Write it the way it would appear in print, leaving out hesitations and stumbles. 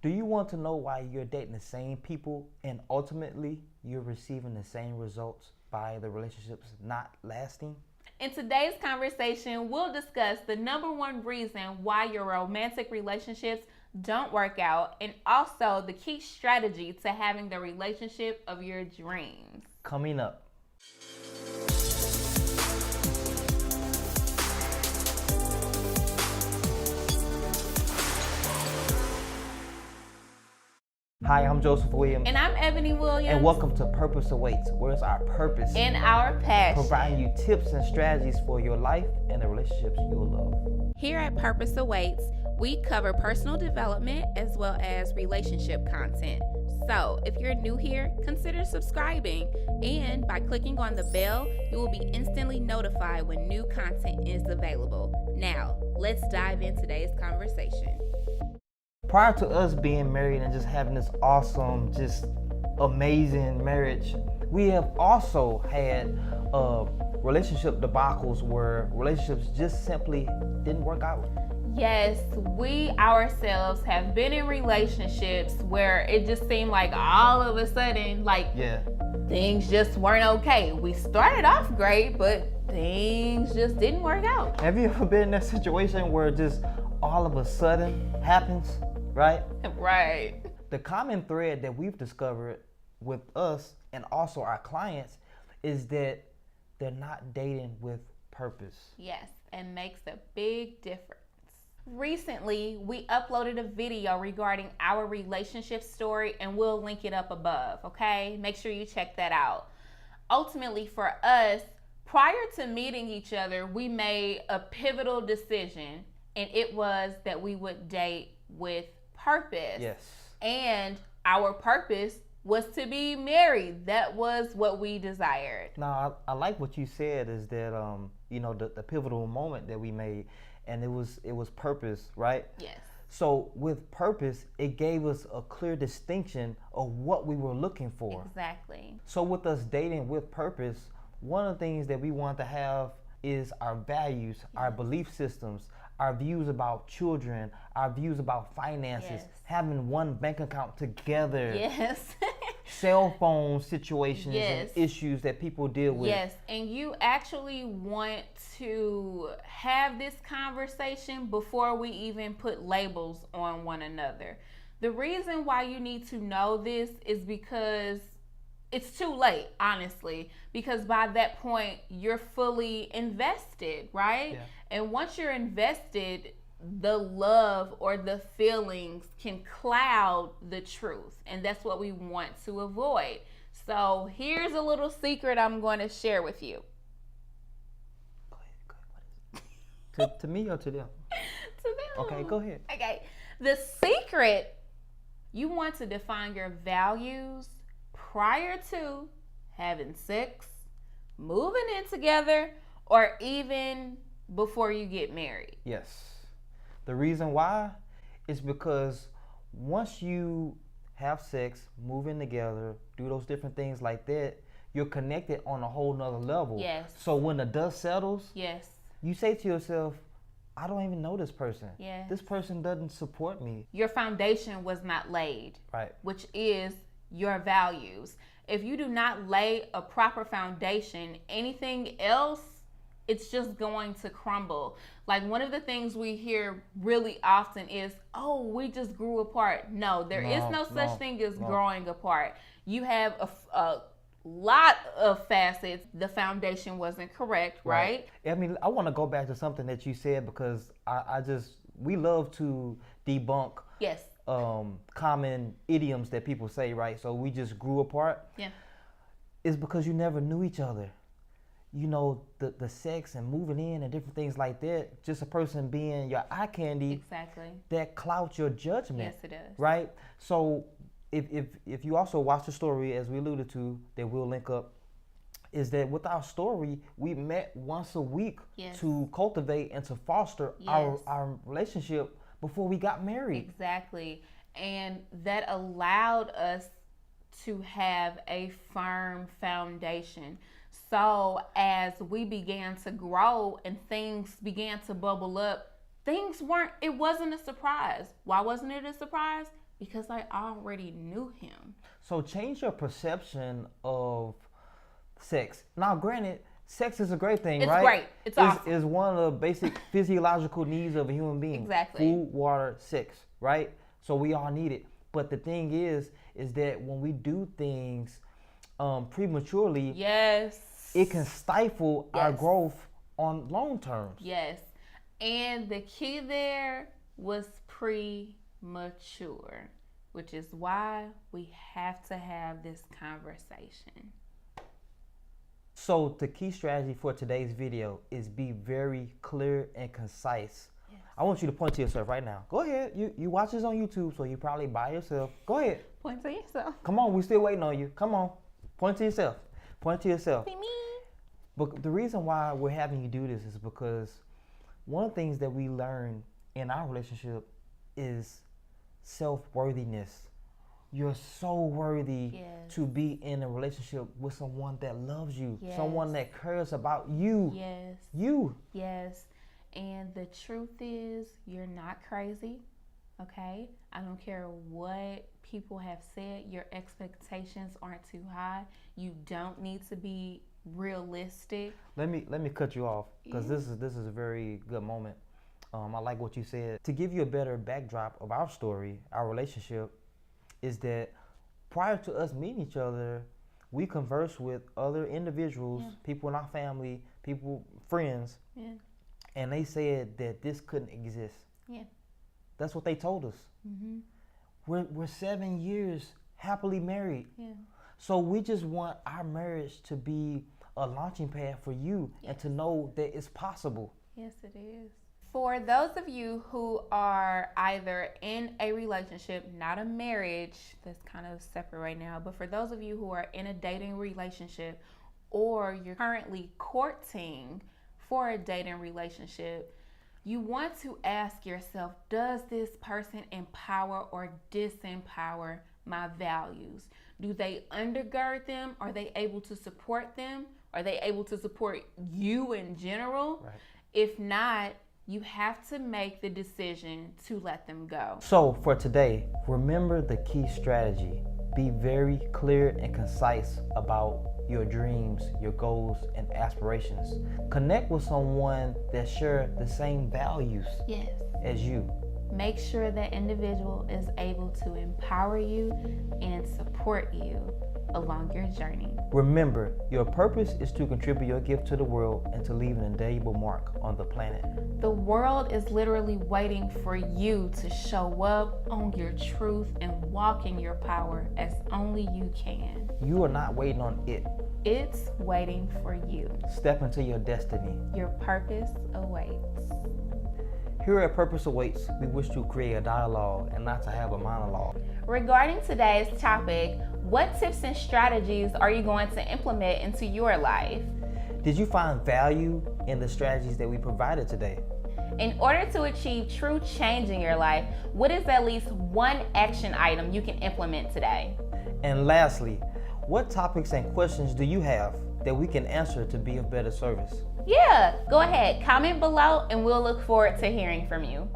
Do you want to know why you're dating the same people and ultimately you're receiving the same results by the relationships not lasting? In today's conversation, we'll discuss the number one reason why your romantic relationships don't work out and also the key strategy to having the relationship of your dreams. Coming up. Hi, I'm Joseph Williams. And I'm Ebony Williams. And welcome to Purpose Awaits, where it's our purpose and our passion, providing you tips and strategies for your life and the relationships you'll love. Here at Purpose Awaits, we cover personal development as well as relationship content. So if you're new here, consider subscribing. And by clicking on the bell, you will be instantly notified when new content is available. Now, let's dive into today's conversation. Prior to us being married and just having this awesome, just amazing marriage, we have also had relationship debacles where relationships just simply didn't work out. Yes, we ourselves have been in relationships where it just seemed like all of a sudden, things just weren't okay. We started off great, but things just didn't work out. Have you ever been in that situation where just all of a sudden happens, right? Right. The common thread that we've discovered with us and also our clients is that they're not dating with purpose. Yes, and makes a big difference. Recently, we uploaded a video regarding our relationship story and we'll link it up above, okay? Make sure you check that out. Ultimately, for us, prior to meeting each other, we made a pivotal decision, and it was that we would date with purpose. Yes. And our purpose was to be married. That was what we desired. Now, I like what you said is that, the pivotal moment that we made, and it was purpose, right? Yes. So with purpose, it gave us a clear distinction of what we were looking for. Exactly. So with us dating with purpose, one of the things that we want to have is our values, our belief systems, our views about children, our views about finances, having one bank account together. Yes. Cell phone situations and issues that people deal with. Yes, and you actually want to have this conversation before we even put labels on one another. The reason why you need to know this is because it's too late, honestly, because by that point you're fully invested, right? Yeah. And once you're invested, the love or the feelings can cloud the truth, and that's what we want to avoid. So here's a little secret I'm going to share with you. Go ahead. What is it? to me or to them? To them. Okay, go ahead. Okay. The secret, you want to define your values prior to having sex, moving in together, or even before you get married. Yes. The reason why is because once you have sex, move in together, do those different things like that, you're connected on a whole nother level. Yes. So when the dust settles, yes, you say to yourself, I don't even know this person. Yes. This person doesn't support me. Your foundation was not laid. Right. Which is your values. If you do not lay a proper foundation, anything else, it's just going to crumble. Like, one of the things we hear really often is, oh, we just grew apart. No, there is no such thing as growing apart. You have a lot of facets. The foundation wasn't correct, right? I mean, I want to go back to something that you said because we love to debunk Yes. Common idioms that people say, right? So we just grew apart. Yeah. It's because you never knew each other. You know, the sex and moving in and different things like that, just a person being your eye candy. Exactly. That clouds your judgment. Yes, it does. Right? So if you also watch the story, as we alluded to, that we'll link up, is that with our story, we met once a week to cultivate and to foster our relationship before we got married. Exactly. And that allowed us to have a firm foundation. So as we began to grow and things began to bubble up, it wasn't a surprise. Why wasn't it a surprise? because I already knew him. So change your perception of sex. Now, granted, sex is a great thing, It's right? great. It's awesome. It's one of the basic physiological needs of a human being. Exactly. Food, water, sex, right? So we all need it. But the thing is that when we do things prematurely, yes, it can stifle our growth on long terms. Yes. And the key there was premature, which is why we have to have this conversation. So the key strategy for today's video is be very clear and concise. Yes. I want you to point to yourself right now. Go ahead. You watch this on YouTube, so you're probably by yourself. Go ahead. Point to yourself. Come on, we're still waiting on you. Come on. Point to yourself. Point to yourself. Be me. But the reason why we're having you do this is because one of the things that we learn in our relationship is self-worthiness. You're so worthy to be in a relationship with someone that loves you, someone that cares about you. Yes. You. Yes. And the truth is, you're not crazy, okay? I don't care what people have said. Your expectations aren't too high. You don't need to be realistic. Let me cut you off because this is a very good moment. I like what you said. To give you a better backdrop of our story, our relationship, is that prior to us meeting each other, we conversed with other individuals, people in our family, friends, and they said that this couldn't exist. Yeah, that's what they told us. Mm-hmm. We're 7 years happily married. Yeah. So we just want our marriage to be a launching pad for you and to know that it's possible. Yes, it is. For those of you who are either in a relationship, not a marriage, that's kind of separate right now, but for those of you who are in a dating relationship or you're currently courting for a dating relationship, you want to ask yourself, does this person empower or disempower my values? Do they undergird them? Are they able to support them? Are they able to support you in general? Right. If not, you have to make the decision to let them go. So for today, remember the key strategy. Be very clear and concise about your dreams, your goals, and aspirations. Connect with someone that shares the same values as you. Make sure that individual is able to empower you and support you along your journey. Remember, your purpose is to contribute your gift to the world and to leave an indelible mark on the planet. The world is literally waiting for you to show up on your truth and walk in your power as only you can. You are not waiting on it. It's waiting for you. Step into your destiny. Your purpose awaits. Here at Purpose Awaits, we wish to create a dialogue and not to have a monologue. Regarding today's topic, what tips and strategies are you going to implement into your life? Did you find value in the strategies that we provided today? In order to achieve true change in your life, what is at least one action item you can implement today? And lastly, what topics and questions do you have that we can answer to be of better service? Yeah, go ahead, comment below and we'll look forward to hearing from you.